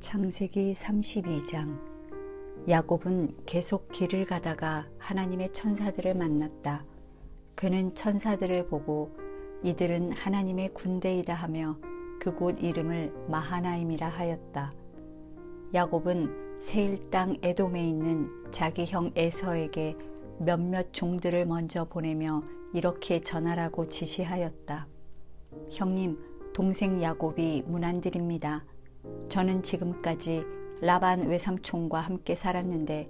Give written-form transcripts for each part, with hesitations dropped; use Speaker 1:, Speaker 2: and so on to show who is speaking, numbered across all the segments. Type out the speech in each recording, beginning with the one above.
Speaker 1: 창세기 32장. 야곱은 계속 길을 가다가 하나님의 천사들을 만났다. 그는 천사들을 보고 이들은 하나님의 군대이다 하며 그곳 이름을 마하나임이라 하였다. 야곱은 세일 땅 에돔에 있는 자기 형 에서에게 몇몇 종들을 먼저 보내며 이렇게 전하라고 지시하였다. 형님, 동생 야곱이 문안드립니다. 저는 지금까지 라반 외삼촌과 함께 살았는데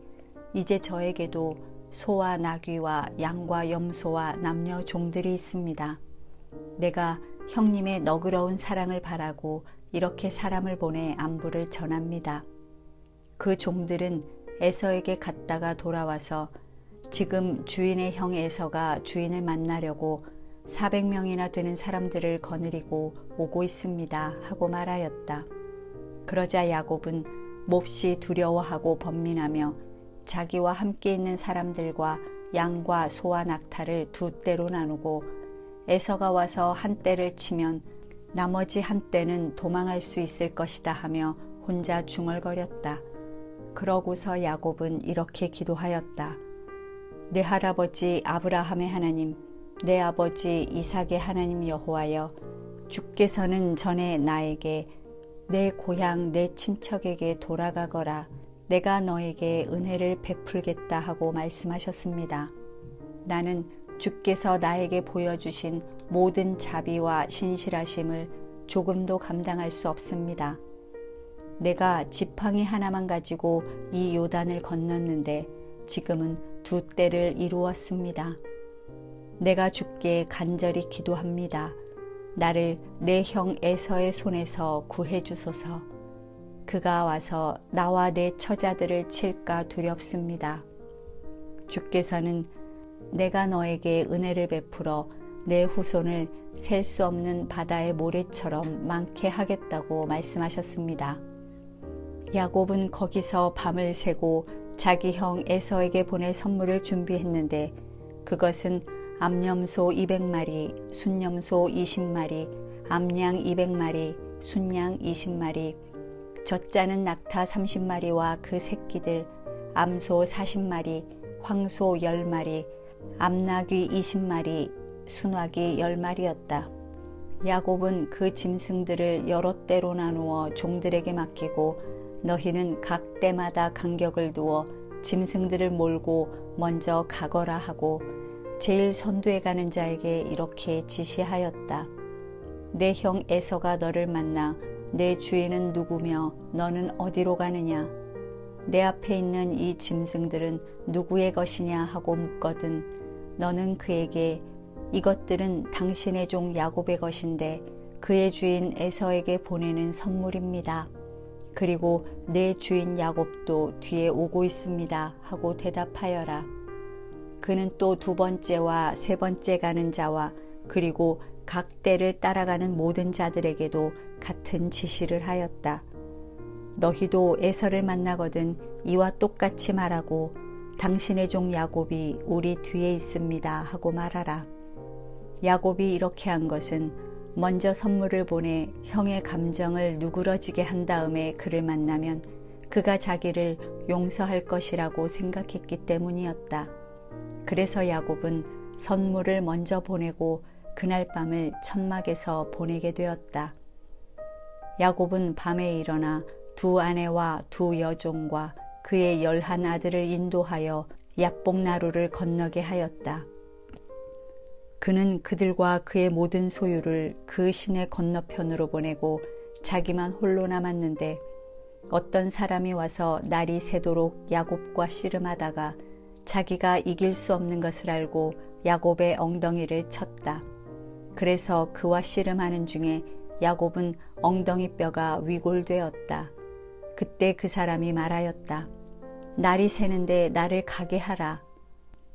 Speaker 1: 이제 저에게도 소와 나귀와 양과 염소와 남녀 종들이 있습니다. 내가 형님의 너그러운 사랑을 바라고 이렇게 사람을 보내 안부를 전합니다. 그 종들은 에서에게 갔다가 돌아와서 지금 주인의 형 에서가 주인을 만나려고 400명이나 되는 사람들을 거느리고 오고 있습니다 하고 말하였다. 그러자 야곱은 몹시 두려워하고 번민하며 자기와 함께 있는 사람들과 양과 소와 낙타를 두 떼로 나누고 에서가 와서 한 떼를 치면 나머지 한 떼는 도망할 수 있을 것이다 하며 혼자 중얼거렸다. 그러고서 야곱은 이렇게 기도하였다. 내 할아버지 아브라함의 하나님, 내 아버지 이삭의 하나님 여호와여, 주께서는 전에 나에게 내 고향 내 친척에게 돌아가거라, 내가 너에게 은혜를 베풀겠다 하고 말씀하셨습니다. 나는 주께서 나에게 보여주신 모든 자비와 신실하심을 조금도 감당할 수 없습니다. 내가 지팡이 하나만 가지고 이 요단을 건넜는데 지금은 두 떼를 이루었습니다. 내가 주께 간절히 기도합니다. 나를 내 형 에서의 손에서 구해 주소서. 그가 와서 나와 내 처자들을 칠까 두렵습니다. 주께서는 내가 너에게 은혜를 베풀어 내 후손을 셀 수 없는 바다의 모래처럼 많게 하겠다고 말씀하셨습니다. 야곱은 거기서 밤을 새고 자기 형 에서에게 보낼 선물을 준비했는데 그것은 암염소 200마리, 순염소 20마리, 암양 200마리, 순양 20마리, 젖자는 낙타 30마리와 그 새끼들, 암소 40마리, 황소 10마리, 암나귀 20마리, 순화기 10마리였다. 야곱은 그 짐승들을 여러 떼로 나누어 종들에게 맡기고 너희는 각 떼마다 간격을 두어 짐승들을 몰고 먼저 가거라 하고 제일 선두에 가는 자에게 이렇게 지시하였다. 내 형 에서가 너를 만나 내 주인은 누구며 너는 어디로 가느냐? 내 앞에 있는 이 짐승들은 누구의 것이냐 하고 묻거든 너는 그에게 이것들은 당신의 종 야곱의 것인데 그의 주인 에서에게 보내는 선물입니다. 그리고 내 주인 야곱도 뒤에 오고 있습니다 하고 대답하여라. 그는 또 두 번째와 세 번째 가는 자와 그리고 각 떼를 따라가는 모든 자들에게도 같은 지시를 하였다. 너희도 에서를 만나거든 이와 똑같이 말하고 당신의 종 야곱이 우리 뒤에 있습니다 하고 말하라. 야곱이 이렇게 한 것은 먼저 선물을 보내 형의 감정을 누그러지게 한 다음에 그를 만나면 그가 자기를 용서할 것이라고 생각했기 때문이었다. 그래서 야곱은 선물을 먼저 보내고 그날 밤을 천막에서 보내게 되었다. 야곱은 밤에 일어나 두 아내와 두 여종과 그의 11 아들을 인도하여 야복나루를 건너게 하였다. 그는 그들과 그의 모든 소유를 그 시내 건너편으로 보내고 자기만 홀로 남았는데 어떤 사람이 와서 날이 새도록 야곱과 씨름하다가 자기가 이길 수 없는 것을 알고 야곱의 엉덩이를 쳤다. 그래서 그와 씨름하는 중에 야곱은 엉덩이 뼈가 위골되었다. 그때 그 사람이 말하였다. 날이 새는데 나를 가게 하라.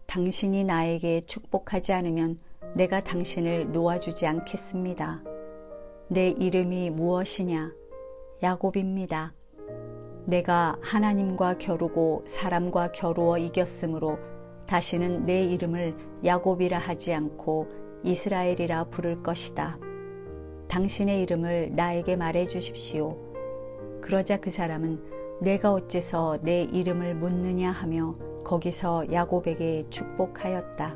Speaker 1: 당신이 나에게 축복하지 않으면 내가 당신을 놓아주지 않겠습니다. 내 이름이 무엇이냐? 야곱입니다. 내가 하나님과 겨루고 사람과 겨루어 이겼으므로 다시는 내 이름을 야곱이라 하지 않고 이스라엘이라 부를 것이다. 당신의 이름을 나에게 말해 주십시오. 그러자 그 사람은 내가 어째서 내 이름을 묻느냐 하며 거기서 야곱에게 축복하였다.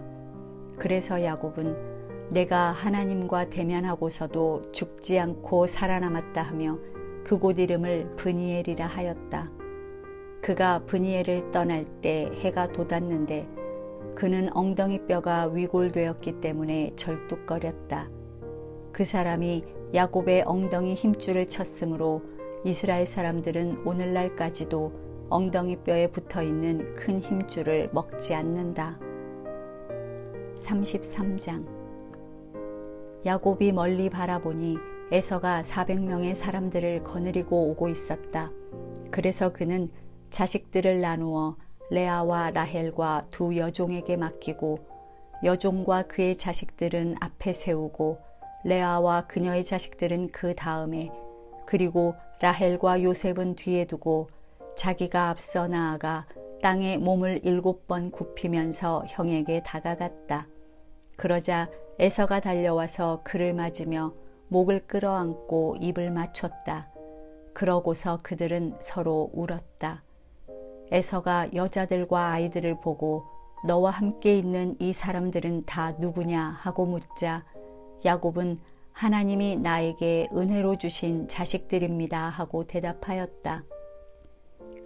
Speaker 1: 그래서 야곱은 내가 하나님과 대면하고서도 죽지 않고 살아남았다 하며 그곳 이름을 브니엘이라 하였다. 그가 브니엘을 떠날 때 해가 돋았는데 그는 엉덩이 뼈가 위골되었기 때문에 절뚝거렸다. 그 사람이 야곱의 엉덩이 힘줄을 쳤으므로 이스라엘 사람들은 오늘날까지도 엉덩이 뼈에 붙어있는 큰 힘줄을 먹지 않는다. 33장. 야곱이 멀리 바라보니 에서가 400명의 사람들을 거느리고 오고 있었다. 그래서 그는 자식들을 나누어 레아와 라헬과 두 여종에게 맡기고 여종과 그의 자식들은 앞에 세우고 레아와 그녀의 자식들은 그 다음에, 그리고 라헬과 요셉은 뒤에 두고 자기가 앞서 나아가 땅에 몸을 7번 굽히면서 형에게 다가갔다. 그러자 에서가 달려와서 그를 맞으며 목을 끌어안고 입을 맞췄다. 그러고서 그들은 서로 울었다. 에서가 여자들과 아이들을 보고 너와 함께 있는 이 사람들은 다 누구냐 하고 묻자 야곱은 하나님이 나에게 은혜로 주신 자식들입니다 하고 대답하였다.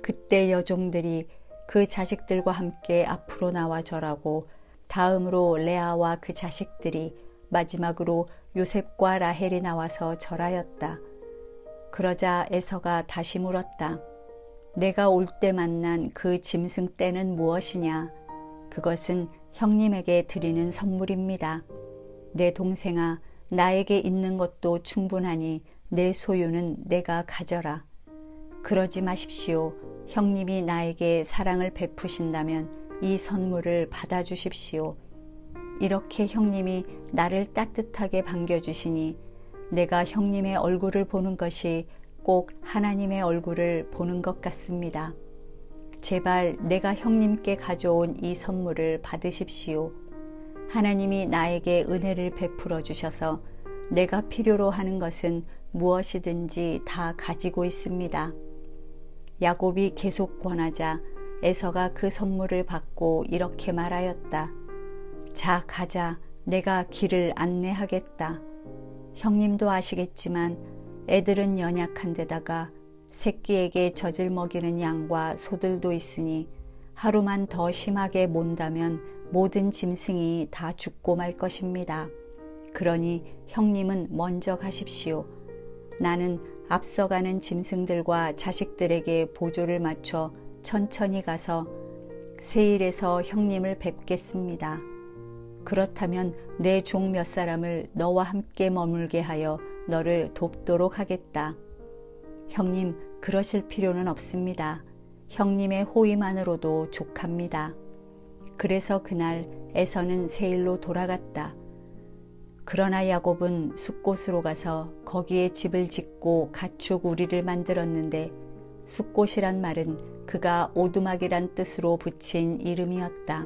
Speaker 1: 그때 여종들이 그 자식들과 함께 앞으로 나와 절하고 다음으로 레아와 그 자식들이 마지막으로 요셉과 라헬이 나와서 절하였다. 그러자 에서가 다시 물었다. 내가 올 때 만난 그 짐승 떼는 무엇이냐? 그것은 형님에게 드리는 선물입니다. 내 동생아, 나에게 있는 것도 충분하니 내 소유는 내가 가져라. 그러지 마십시오. 형님이 나에게 사랑을 베푸신다면 이 선물을 받아주십시오. 이렇게 형님이 나를 따뜻하게 반겨주시니 내가 형님의 얼굴을 보는 것이 꼭 하나님의 얼굴을 보는 것 같습니다. 제발 내가 형님께 가져온 이 선물을 받으십시오. 하나님이 나에게 은혜를 베풀어 주셔서 내가 필요로 하는 것은 무엇이든지 다 가지고 있습니다. 야곱이 계속 권하자 에서가 그 선물을 받고 이렇게 말하였다. 자, 가자. 내가 길을 안내하겠다. 형님도 아시겠지만 애들은 연약한 데다가 새끼에게 젖을 먹이는 양과 소들도 있으니 하루만 더 심하게 몬다면 모든 짐승이 다 죽고 말 것입니다. 그러니 형님은 먼저 가십시오. 나는 앞서가는 짐승들과 자식들에게 보조를 맞춰 천천히 가서 세일에서 형님을 뵙겠습니다. 그렇다면 내 종 몇 사람을 너와 함께 머물게 하여 너를 돕도록 하겠다. 형님, 그러실 필요는 없습니다. 형님의 호의만으로도 족합니다. 그래서 그날 에서는 세일로 돌아갔다. 그러나 야곱은 숫곳으로 가서 거기에 집을 짓고 가축 우리를 만들었는데 숫곳이란 말은 그가 오두막이란 뜻으로 붙인 이름이었다.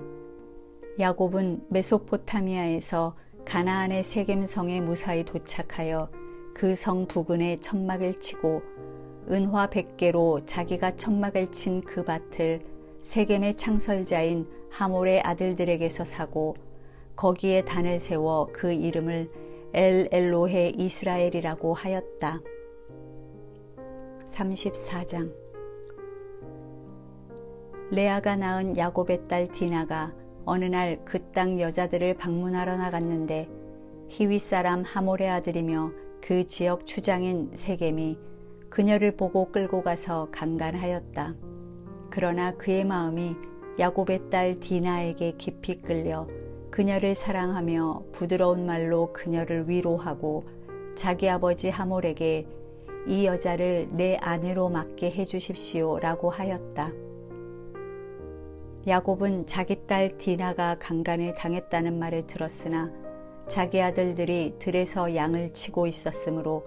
Speaker 1: 야곱은 메소포타미아에서 가나안의 세겜성에 무사히 도착하여 그 성 부근에 천막을 치고 은화 100개로 자기가 천막을 친 그 밭을 세겜의 창설자인 하몰의 아들들에게서 사고 거기에 단을 세워 그 이름을 엘 엘로헤 이스라엘이라고 하였다. 34장. 레아가 낳은 야곱의 딸 디나가 어느 날 그 땅 여자들을 방문하러 나갔는데 히위 사람 하몰의 아들이며 그 지역 추장인 세겜이 그녀를 보고 끌고 가서 강간하였다. 그러나 그의 마음이 야곱의 딸 디나에게 깊이 끌려 그녀를 사랑하며 부드러운 말로 그녀를 위로하고 자기 아버지 하몰에게 이 여자를 내 아내로 맡게 해주십시오 라고 하였다. 야곱은 자기 딸 디나가 강간을 당했다는 말을 들었으나 자기 아들들이 들에서 양을 치고 있었으므로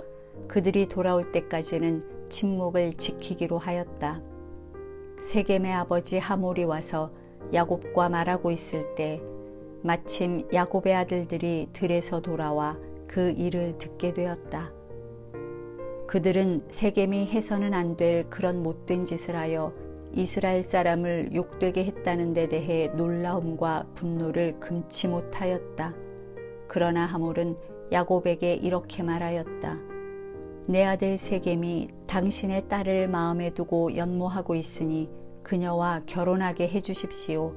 Speaker 1: 그들이 돌아올 때까지는 침묵을 지키기로 하였다. 세겜의 아버지 하몰이 와서 야곱과 말하고 있을 때 마침 야곱의 아들들이 들에서 돌아와 그 일을 듣게 되었다. 그들은 세겜이 해서는 안 될 그런 못된 짓을 하여 이스라엘 사람을 욕되게 했다는 데 대해 놀라움과 분노를 금치 못하였다. 그러나 하몰은 야곱에게 이렇게 말하였다. 내 아들 세겜이 당신의 딸을 마음에 두고 연모하고 있으니 그녀와 결혼하게 해주십시오.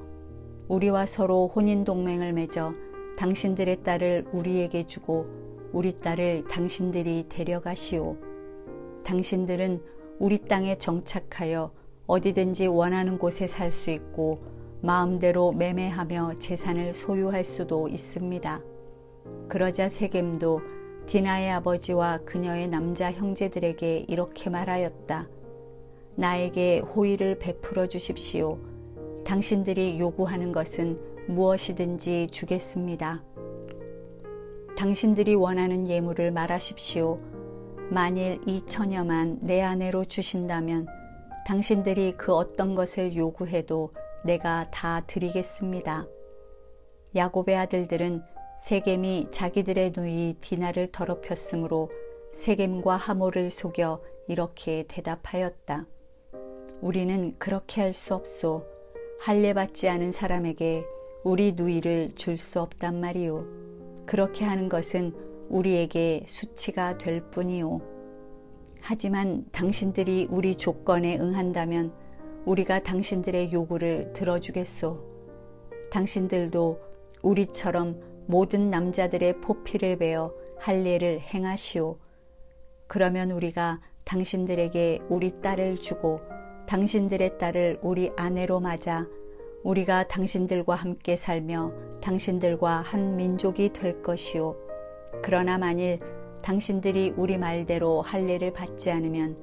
Speaker 1: 우리와 서로 혼인동맹을 맺어 당신들의 딸을 우리에게 주고 우리 딸을 당신들이 데려가시오. 당신들은 우리 땅에 정착하여 어디든지 원하는 곳에 살 수 있고 마음대로 매매하며 재산을 소유할 수도 있습니다. 그러자 세겜도 디나의 아버지와 그녀의 남자 형제들에게 이렇게 말하였다. 나에게 호의를 베풀어 주십시오. 당신들이 요구하는 것은 무엇이든지 주겠습니다. 당신들이 원하는 예물을 말하십시오. 만일 이 처녀만 내 아내로 주신다면 당신들이 그 어떤 것을 요구해도 내가 다 드리겠습니다. 야곱의 아들들은 세겜이 자기들의 누이 디나를 더럽혔으므로 세겜과 하몰을 속여 이렇게 대답하였다. 우리는 그렇게 할 수 없소. 할례받지 않은 사람에게 우리 누이를 줄 수 없단 말이오. 그렇게 하는 것은 우리에게 수치가 될 뿐이오. 하지만 당신들이 우리 조건에 응한다면 우리가 당신들의 요구를 들어주겠소. 당신들도 우리처럼 모든 남자들의 포피를 베어 할례를 행하시오. 그러면 우리가 당신들에게 우리 딸을 주고 당신들의 딸을 우리 아내로 맞아 우리가 당신들과 함께 살며 당신들과 한 민족이 될 것이오. 그러나 만일 당신들이 우리 말대로 할례를 받지 않으면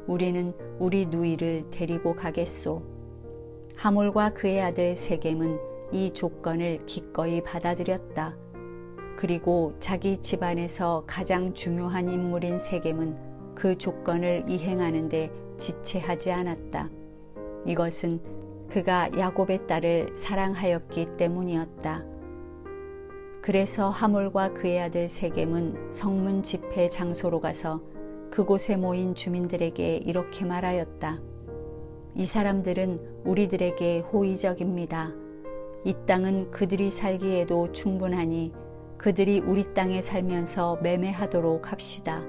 Speaker 1: 우리는 우리 누이를 데리고 가겠소. 하몰과 그의 아들 세겜은 이 조건을 기꺼이 받아들였다. 그리고 자기 집안에서 가장 중요한 인물인 세겜은 그 조건을 이행하는 데 지체하지 않았다. 이것은 그가 야곱의 딸을 사랑하였기 때문이었다. 그래서 하몰과 그의 아들 세겜은 성문 집회 장소로 가서 그곳에 모인 주민들에게 이렇게 말하였다. 이 사람들은 우리들에게 호의적입니다. 이 땅은 그들이 살기에도 충분하니 그들이 우리 땅에 살면서 매매하도록 합시다.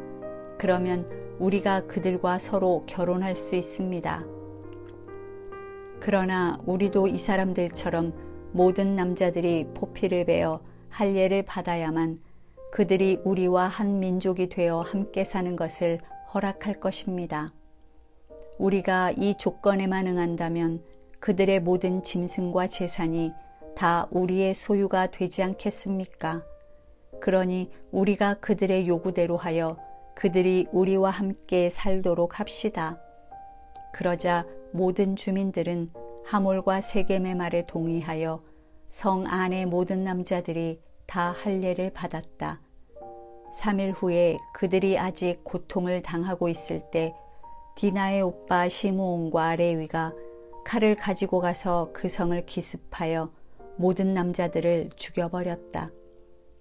Speaker 1: 그러면 우리가 그들과 서로 결혼할 수 있습니다. 그러나 우리도 이 사람들처럼 모든 남자들이 포피를 베어 할례를 받아야만 그들이 우리와 한 민족이 되어 함께 사는 것을 허락할 것입니다. 우리가 이 조건에만 응한다면 그들의 모든 짐승과 재산이 다 우리의 소유가 되지 않겠습니까? 그러니 우리가 그들의 요구대로 하여 그들이 우리와 함께 살도록 합시다. 그러자 모든 주민들은 하몰과 세겜의 말에 동의하여 성 안의 모든 남자들이 다 할례를 받았다. 3일 후에 그들이 아직 고통을 당하고 있을 때 디나의 오빠 시므온과 레위가 칼을 가지고 가서 그 성을 기습하여 모든 남자들을 죽여버렸다.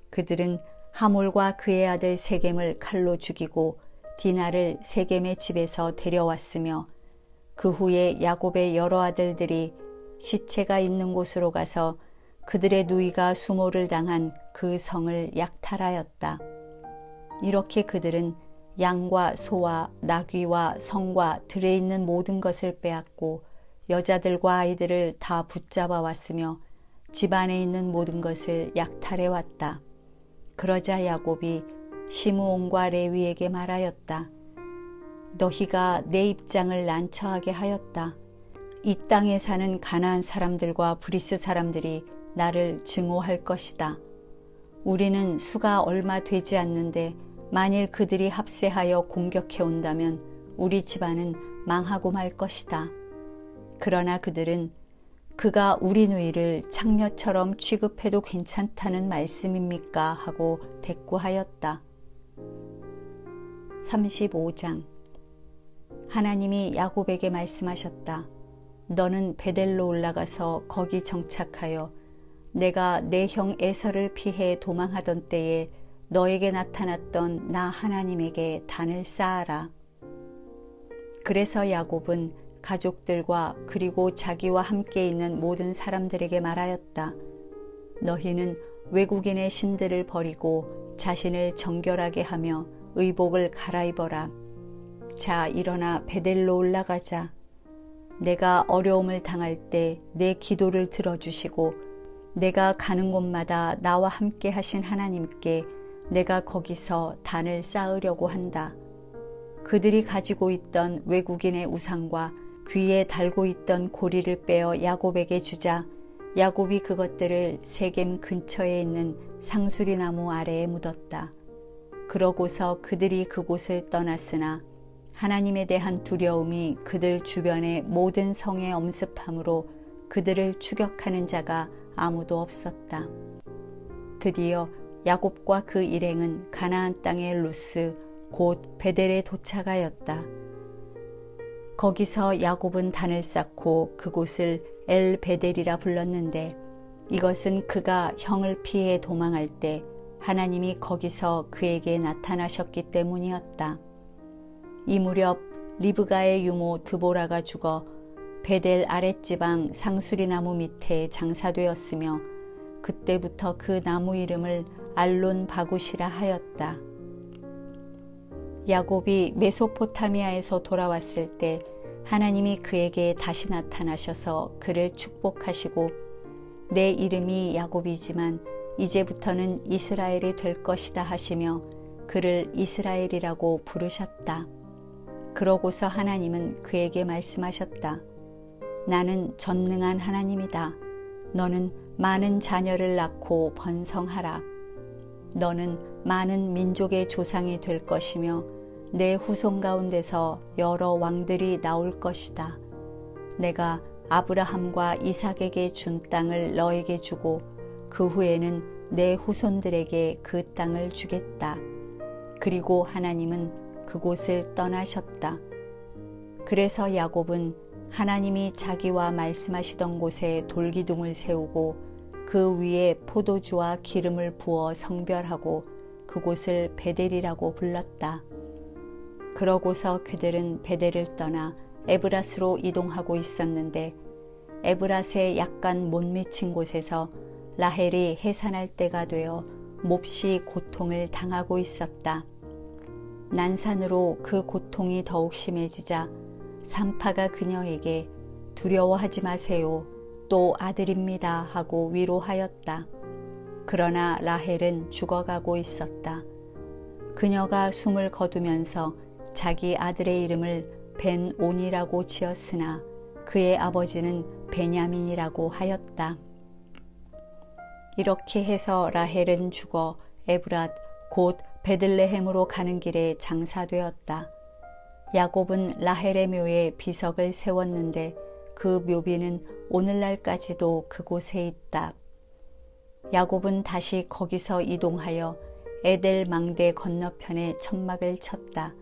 Speaker 1: 그들은 하몰과 그의 아들 세겜을 칼로 죽이고 디나를 세겜의 집에서 데려왔으며 그 후에 야곱의 여러 아들들이 시체가 있는 곳으로 가서 그들의 누이가 수모를 당한 그 성을 약탈하였다. 이렇게 그들은 양과 소와 나귀와 성과 들에 있는 모든 것을 빼앗고 여자들과 아이들을 다 붙잡아 왔으며 집 안에 있는 모든 것을 약탈해 왔다. 그러자 야곱이 시므온과 레위에게 말하였다. 너희가 내 입장을 난처하게 하였다. 이 땅에 사는 가나안 사람들과 브리스 사람들이 나를 증오할 것이다. 우리는 수가 얼마 되지 않는데 만일 그들이 합세하여 공격해 온다면 우리 집안은 망하고 말 것이다. 그러나 그들은 그가 우리 누이를 창녀처럼 취급해도 괜찮다는 말씀입니까? 하고 대꾸하였다. 35장. 하나님이 야곱에게 말씀하셨다. 너는 베델로 올라가서 거기 정착하여 내가 내 형 에서를 피해 도망하던 때에 너에게 나타났던 나 하나님에게 단을 쌓아라. 그래서 야곱은 가족들과 그리고 자기와 함께 있는 모든 사람들에게 말하였다. 너희는 외국인의 신들을 버리고 자신을 정결하게 하며 의복을 갈아입어라. 자, 일어나 베델로 올라가자. 내가 어려움을 당할 때 내 기도를 들어주시고 내가 가는 곳마다 나와 함께 하신 하나님께 내가 거기서 단을 쌓으려고 한다. 그들이 가지고 있던 외국인의 우상과 귀에 달고 있던 고리를 빼어 야곱에게 주자. 야곱이 그것들을 세겜 근처에 있는 상수리 나무 아래에 묻었다. 그러고서 그들이 그곳을 떠났으나 하나님에 대한 두려움이 그들 주변의 모든 성에 엄습함으로 그들을 추격하는 자가 아무도 없었다. 드디어 야곱과 그 일행은 가나안 땅의 루스 곧 베델에 도착하였다. 거기서 야곱은 단을 쌓고 그곳을 엘 베델이라 불렀는데 이것은 그가 형을 피해 도망할 때 하나님이 거기서 그에게 나타나셨기 때문이었다. 이 무렵 리브가의 유모 드보라가 죽어 베델 아랫지방 상수리나무 밑에 장사되었으며 그때부터 그 나무 이름을 알론 바굿이라 하였다. 야곱이 메소포타미아에서 돌아왔을 때 하나님이 그에게 다시 나타나셔서 그를 축복하시고 내 이름이 야곱이지만 이제부터는 이스라엘이 될 것이다 하시며 그를 이스라엘이라고 부르셨다. 그러고서 하나님은 그에게 말씀하셨다. 나는 전능한 하나님이다. 너는 많은 자녀를 낳고 번성하라. 너는 많은 민족의 조상이 될 것이며 내 후손 가운데서 여러 왕들이 나올 것이다. 내가 아브라함과 이삭에게 준 땅을 너에게 주고 그 후에는 내 후손들에게 그 땅을 주겠다. 그리고 하나님은 그곳을 떠나셨다. 그래서 야곱은 하나님이 자기와 말씀하시던 곳에 돌기둥을 세우고 그 위에 포도주와 기름을 부어 성별하고 그곳을 베델이라고 불렀다. 그러고서 그들은 베델을 떠나 에브랏으로 이동하고 있었는데 에브랏의 약간 못 미친 곳에서 라헬이 해산할 때가 되어 몹시 고통을 당하고 있었다. 난산으로 그 고통이 더욱 심해지자 산파가 그녀에게 두려워하지 마세요. 또 아들입니다 하고 위로하였다. 그러나 라헬은 죽어가고 있었다. 그녀가 숨을 거두면서 자기 아들의 이름을 벤온이라고 지었으나 그의 아버지는 베냐민이라고 하였다. 이렇게 해서 라헬은 죽어 에브랏 곧 베들레헴으로 가는 길에 장사되었다. 야곱은 라헬의 묘에 비석을 세웠는데 그 묘비는 오늘날까지도 그곳에 있다. 야곱은 다시 거기서 이동하여 에델 망대 건너편에 천막을 쳤다.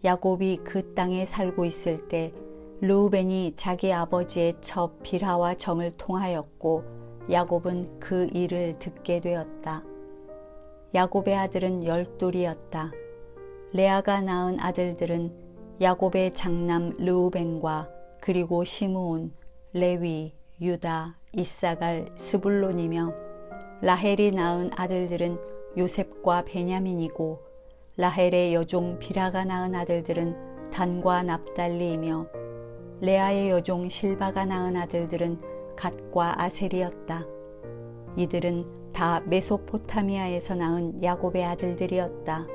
Speaker 1: 야곱이 그 땅에 살고 있을 때 르우벤이 자기 아버지의 첩 빌하와 정을 통하였고 야곱은 그 일을 듣게 되었다. 야곱의 아들은 12이었다. 레아가 낳은 아들들은 야곱의 장남 르우벤과 그리고 시므온, 레위, 유다, 이사갈, 스불론이며 라헬이 낳은 아들들은 요셉과 베냐민이고 라헬의 여종 비라가 낳은 아들들은 단과 납달리이며 레아의 여종 실바가 낳은 아들들은 갓과 아셀이었다. 이들은 다 메소포타미아에서 낳은 야곱의 아들들이었다.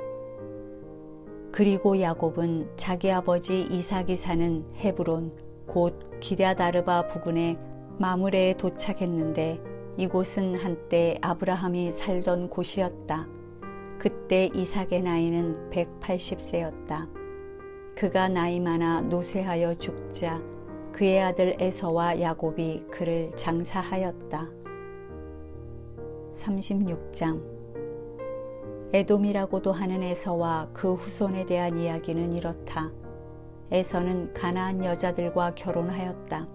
Speaker 1: 그리고 야곱은 자기 아버지 이삭이 사는 헤브론 곧 기럇아르바 부근의 마므레에 도착했는데 이곳은 한때 아브라함이 살던 곳이었다. 그때 이삭의 나이는 180세였다. 그가 나이 많아 노쇠하여 죽자 그의 아들 에서와 야곱이 그를 장사하였다. 36장 에돔이라고도 하는 에서와 그 후손에 대한 이야기는 이렇다. 에서는 가나안 여자들과 결혼하였다.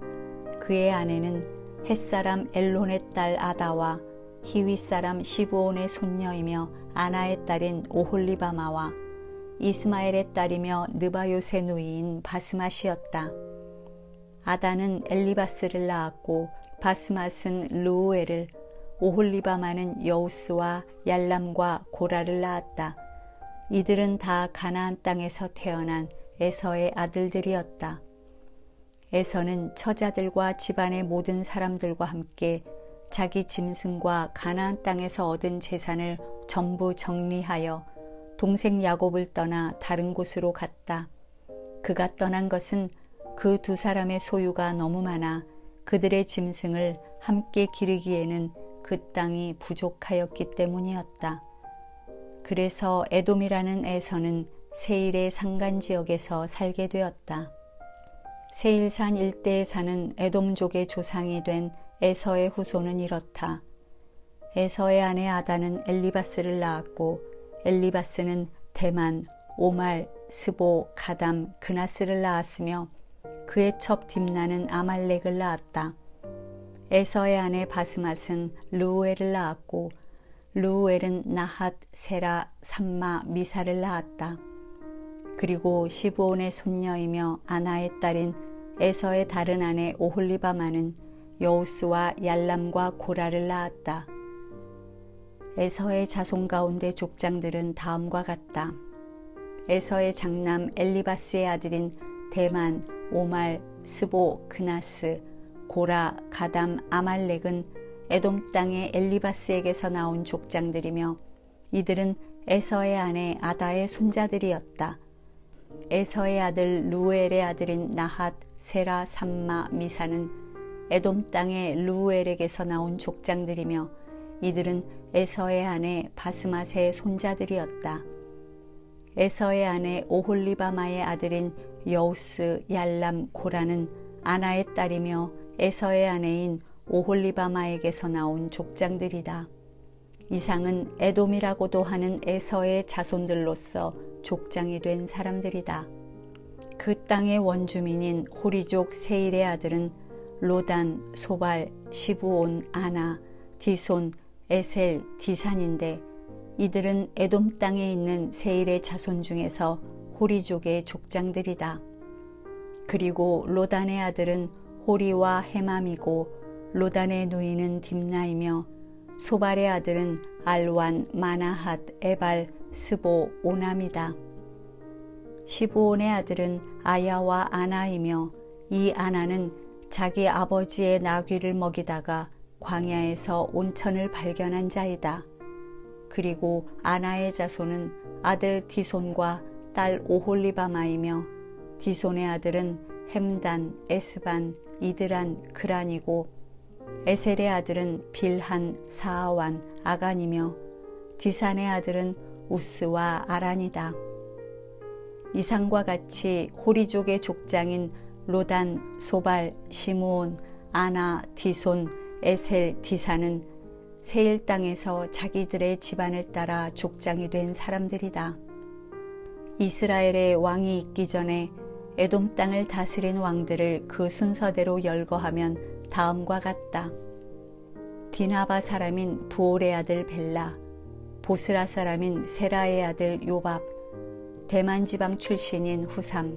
Speaker 1: 그의 아내는 햇사람 엘론의 딸 아다와 히윗 사람 시브온의 손녀이며 아나의 딸인 오홀리바마와 이스마엘의 딸이며 느바요의 누이인 바스맛이었다. 아다는 엘리바스를 낳았고 바스맛은 르우엘을, 오홀리바마는 여우스와 얄람과 고라를 낳았다. 이들은 다 가나안 땅에서 태어난 에서의 아들들이었다. 에서는 처자들과 집안의 모든 사람들과 함께 자기 짐승과 가나안 땅에서 얻은 재산을 전부 정리하여 동생 야곱을 떠나 다른 곳으로 갔다. 그가 떠난 것은 그 두 사람의 소유가 너무 많아 그들의 짐승을 함께 기르기에는 그 땅이 부족하였기 때문이었다. 그래서 에돔이라는 에서는 세일의 산간지역에서 살게 되었다. 세일산 일대에 사는 에돔족의 조상이 된 에서의 후손은 이렇다. 에서의 아내 아다는 엘리바스를 낳았고 엘리바스는 대만, 오말, 스보, 가담, 그나스를 낳았으며 그의 첩 딥나는 아말렉을 낳았다. 에서의 아내 바스맛은 르우엘을 낳았고 르우엘은 나핫, 세라, 삼마, 미사를 낳았다. 그리고 시브온의 손녀이며 아나의 딸인 에서의 다른 아내 오홀리바마는 여우스와 얄람과 고라를 낳았다. 에서의 자손 가운데 족장들은 다음과 같다. 에서의 장남 엘리바스의 아들인 대만, 오말, 스보, 그나스, 고라, 가담, 아말렉은 에돔 땅의 엘리바스에게서 나온 족장들이며 이들은 에서의 아내 아다의 손자들이었다. 에서의 아들 루엘의 아들인 나핫, 세라, 삼마, 미사는 에돔 땅의 루엘에게서 나온 족장들이며 이들은 에서의 아내 바스맛의 손자들이었다. 에서의 아내 오홀리바마의 아들인 여우스, 얄람, 고라는 아나의 딸이며 에서의 아내인 오홀리바마에게서 나온 족장들이다. 이상은 에돔이라고도 하는 에서의 자손들로서 족장이 된 사람들이다. 그 땅의 원주민인 호리족 세일의 아들은 로단, 소발, 시브온, 아나, 디손, 에셀, 디산인데 이들은 에돔 땅에 있는 세일의 자손 중에서 호리족의 족장들이다. 그리고 로단의 아들은 호리와 헤맘이고 로단의 누이는 딥나이며 소발의 아들은 알완, 마나핫, 에발, 스보, 오남이다. 시브온의 아들은 아야와 아나이며 이 아나는 자기 아버지의 나귀를 먹이다가 광야에서 온천을 발견한 자이다. 그리고 아나의 자손은 아들 디손과 딸 오홀리바마이며 디손의 아들은 햄단, 에스반, 이드란, 그란이고 에셀의 아들은 빌한, 사아완, 아간이며 디산의 아들은 우스와 아란이다. 이상과 같이 호리족의 족장인 로단, 소발, 시므온, 아나, 디손, 에셀, 디산은 세일 땅에서 자기들의 집안을 따라 족장이 된 사람들이다. 이스라엘의 왕이 있기 전에 에돔 땅을 다스린 왕들을 그 순서대로 열거하면 다음과 같다. 디나바 사람인 부올의 아들 벨라, 보스라 사람인 세라의 아들 요밥, 대만 지방 출신인 후삼,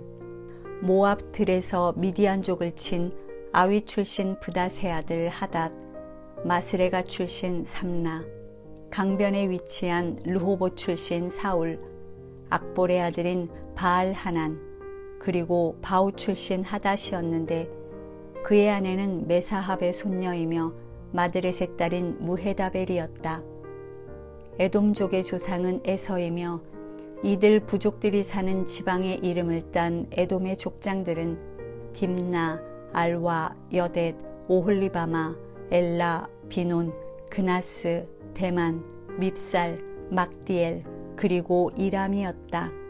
Speaker 1: 모압 들에서 미디안족을 친 아위 출신 브닷의 아들 하닷, 마스레가 출신 삼나, 강변에 위치한 르호보 출신 사울, 악볼의 아들인 바알 하난, 그리고 바우 출신 하닷이었는데 그의 아내는 메사합의 손녀이며 마드렛의 딸인 무헤다벨이었다. 에돔족의 조상은 에서이며 이들 부족들이 사는 지방의 이름을 딴 에돔의 족장들은 딥나, 알와, 여댓, 오홀리바마, 엘라, 비논, 그나스, 대만, 밉살, 막디엘, 그리고 이람이었다.